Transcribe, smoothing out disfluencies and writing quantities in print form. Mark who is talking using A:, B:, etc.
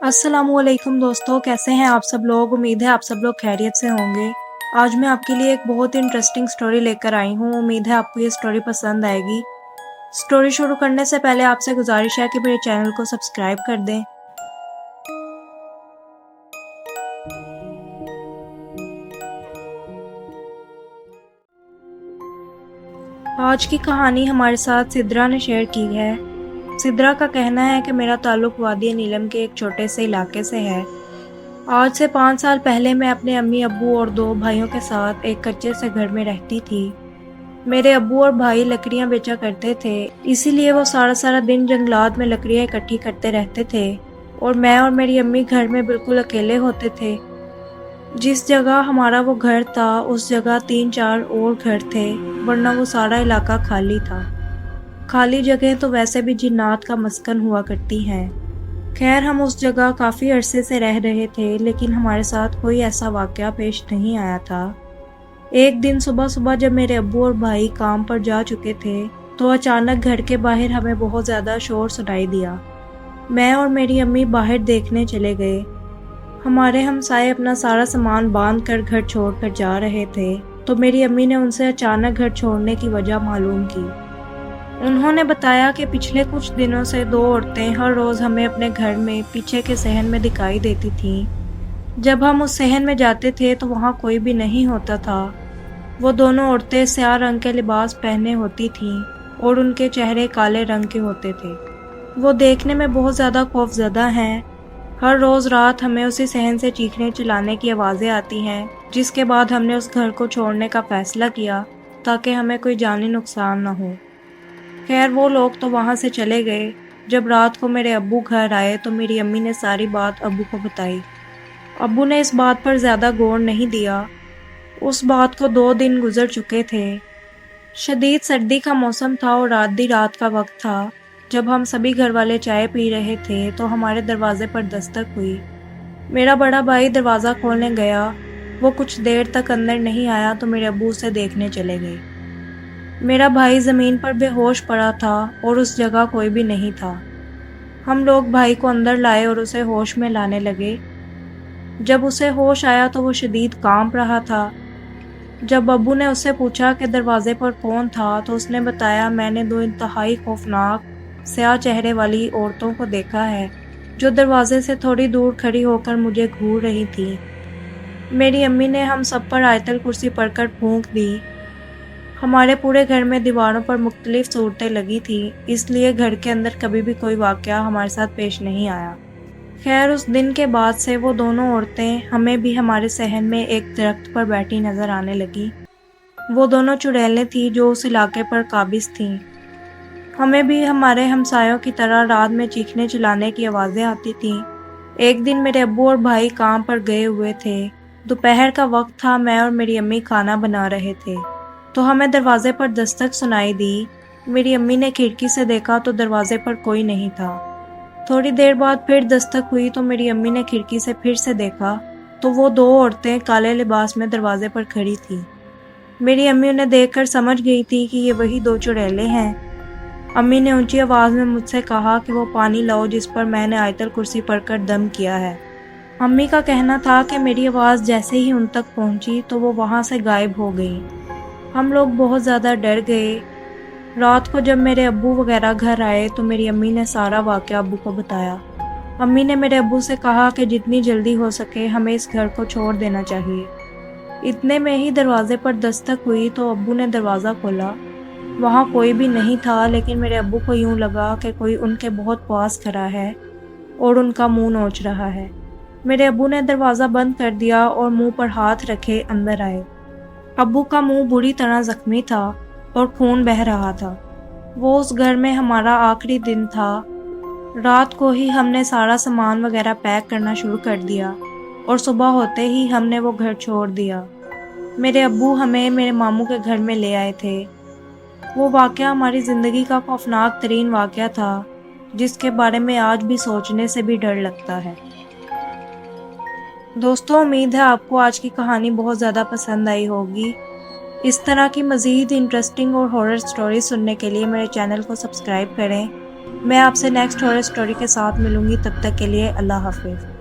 A: अस्सलाम वालेकुम दोस्तों, कैसे हैं आप सब लोग। उम्मीद है आप सब लोग खैरियत से होंगे। आज मैं आपके लिए एक बहुत इंटरेस्टिंग स्टोरी लेकर आई हूँ। उम्मीद है आपको ये स्टोरी पसंद आएगी। स्टोरी शुरू करने से पहले आपसे गुजारिश है कि मेरे चैनल को सब्सक्राइब कर दें। आज की कहानी हमारे साथ सिद्रा ने शेयर की है। सिद्रा का कहना है कि मेरा ताल्लुक वादी नीलम के एक छोटे से इलाके से है। आज से 5 साल पहले मैं अपने अम्मी अब्बू और 2 भाइयों के साथ एक कच्चे से घर में रहती थी। मेरे अब्बू और भाई लकड़ियां बेचा करते थे, इसीलिए वो सारा सारा दिन जंगलात में लकड़ियां इकट्ठी करते रहते थे और मैं और मेरी अम्मी घर में बिल्कुल अकेले होते थे। जिस जगह हमारा वो घर था उस जगह 3-4 और घर थे, वरना वो सारा इलाका खाली था। खाली जगह तो वैसे भी जिन्नात का मस्कन हुआ करती हैं। खैर, हम उस जगह काफ़ी अरसे से रह रहे थे, लेकिन हमारे साथ कोई ऐसा वाक़या पेश नहीं आया था। एक दिन सुबह सुबह जब मेरे अब्बू और भाई काम पर जा चुके थे, तो अचानक घर के बाहर हमें बहुत ज़्यादा शोर सुनाई दिया। मैं और मेरी अम्मी बाहर देखने चले गए। हमारे हमसाए अपना सारा सामान बांध कर घर छोड़कर जा रहे थे, तो मेरी अम्मी ने उनसे अचानक घर छोड़ने की वजह मालूम की। उन्होंने बताया कि पिछले कुछ दिनों से 2 औरतें हर रोज़ हमें अपने घर में पीछे के सहन में दिखाई देती थीं। जब हम उस सहन में जाते थे तो वहाँ कोई भी नहीं होता था। वो दोनों औरतें स्याह रंग के लिबास पहने होती थीं और उनके चेहरे काले रंग के होते थे। वो देखने में बहुत ज़्यादा खौफज़दा हैं। हर रोज़ रात हमें उसी सहन से चीखने चिल्लाने की आवाज़ें आती हैं, जिसके बाद हमने उस घर को छोड़ने का फ़ैसला किया ताकि हमें कोई जानी नुकसान न हो। खैर, वो लोग तो वहाँ से चले गए। जब रात को मेरे अब्बू घर आए तो मेरी अम्मी ने सारी बात अब्बू को बताई। अब्बू ने इस बात पर ज़्यादा गौर नहीं दिया। उस बात को 2 दिन गुजर चुके थे। शदीद सर्दी का मौसम था और आधी रात का वक्त था। जब हम सभी घर वाले चाय पी रहे थे तो हमारे दरवाजे पर दस्तक हुई। मेरा बड़ा भाई दरवाज़ा खोलने गया। वो कुछ देर तक अंदर नहीं आया तो मेरे अब्बू उसे देखने चले गए। मेरा भाई ज़मीन पर बेहोश पड़ा था और उस जगह कोई भी नहीं था। हम लोग भाई को अंदर लाए और उसे होश में लाने लगे। जब उसे होश आया तो वो शदीद कांप रहा था। जब अब्बू ने उससे पूछा कि दरवाजे पर कौन था तो उसने बताया, मैंने 2 इंतहाई खौफनाक स्याह चेहरे वाली औरतों को देखा है जो दरवाजे से थोड़ी दूर खड़ी होकर मुझे घूर रही थी। मेरी अम्मी ने हम सब पर आयतल कुर्सी पढ़कर फूंक दी। हमारे पूरे घर में दीवारों पर मुख्तलिफ सूरतें लगी थी, इसलिए घर के अंदर कभी भी कोई वाक़या हमारे साथ पेश नहीं आया। खैर, उस दिन के बाद से वो दोनों औरतें हमें भी हमारे सहन में एक दरख्त पर बैठी नज़र आने लगी। वो दोनों चुड़ैलें थीं जो उस इलाके पर काबिज़ थीं। हमें भी हमारे हमसायों की तरह रात में चीखने चिल्लाने की आवाज़ें आती थीं। एक दिन मेरे अब्बू और भाई काम पर गए हुए थे। दोपहर का वक्त था। मैं और मेरी अम्मी खाना बना रहे थे तो हमें दरवाजे पर दस्तक सुनाई दी। मेरी अम्मी ने खिड़की से देखा तो दरवाजे पर कोई नहीं था। थोड़ी देर बाद फिर दस्तक हुई तो मेरी अम्मी ने खिड़की से फिर से देखा तो वो 2 औरतें काले लिबास में दरवाजे पर खड़ी थीं। मेरी अम्मी उन्हें देखकर समझ गई थी कि ये वही 2 चुड़ैलें हैं। अम्मी ने ऊंची आवाज़ में मुझसे कहा कि वो पानी लाओ जिस पर मैंने आयतल कुर्सी पढ़कर दम किया है। अम्मी का कहना था कि मेरी आवाज़ जैसे ही उन तक पहुंची तो वो वहाँ से गायब हो गई। हम लोग बहुत ज़्यादा डर गए। रात को जब मेरे अब्बू वगैरह घर आए तो मेरी अम्मी ने सारा वाक़या अब्बू को बताया। अम्मी ने मेरे अब्बू से कहा कि जितनी जल्दी हो सके हमें इस घर को छोड़ देना चाहिए। इतने में ही दरवाजे पर दस्तक हुई तो अब्बू ने दरवाज़ा खोला। वहाँ कोई भी नहीं था, लेकिन मेरे अब्बू को यूँ लगा कि कोई उनके बहुत पास खड़ा है और उनका मुंह नोच रहा है। मेरे अब्बू ने दरवाज़ा बंद कर दिया और मुंह पर हाथ रखे अंदर आए। अब्बू का मुंह बुरी तरह ज़ख्मी था और खून बह रहा था। वो उस घर में हमारा आखिरी दिन था। रात को ही हमने सारा सामान वगैरह पैक करना शुरू कर दिया और सुबह होते ही हमने वो घर छोड़ दिया। मेरे अब्बू हमें मेरे मामू के घर में ले आए थे। वो वाक़या हमारी ज़िंदगी का खौफनाक तरीन वाक़या था, जिसके बारे में आज भी सोचने से भी डर लगता है। दोस्तों, उम्मीद है आपको आज की कहानी बहुत ज़्यादा पसंद आई होगी। इस तरह की मज़ीद इंटरेस्टिंग और हॉरर स्टोरी सुनने के लिए मेरे चैनल को सब्सक्राइब करें میں آپ سے نیکسٹ ہارر اسٹوری کے ساتھ ملوں گی، تب تک کے لیے اللہ حافظ۔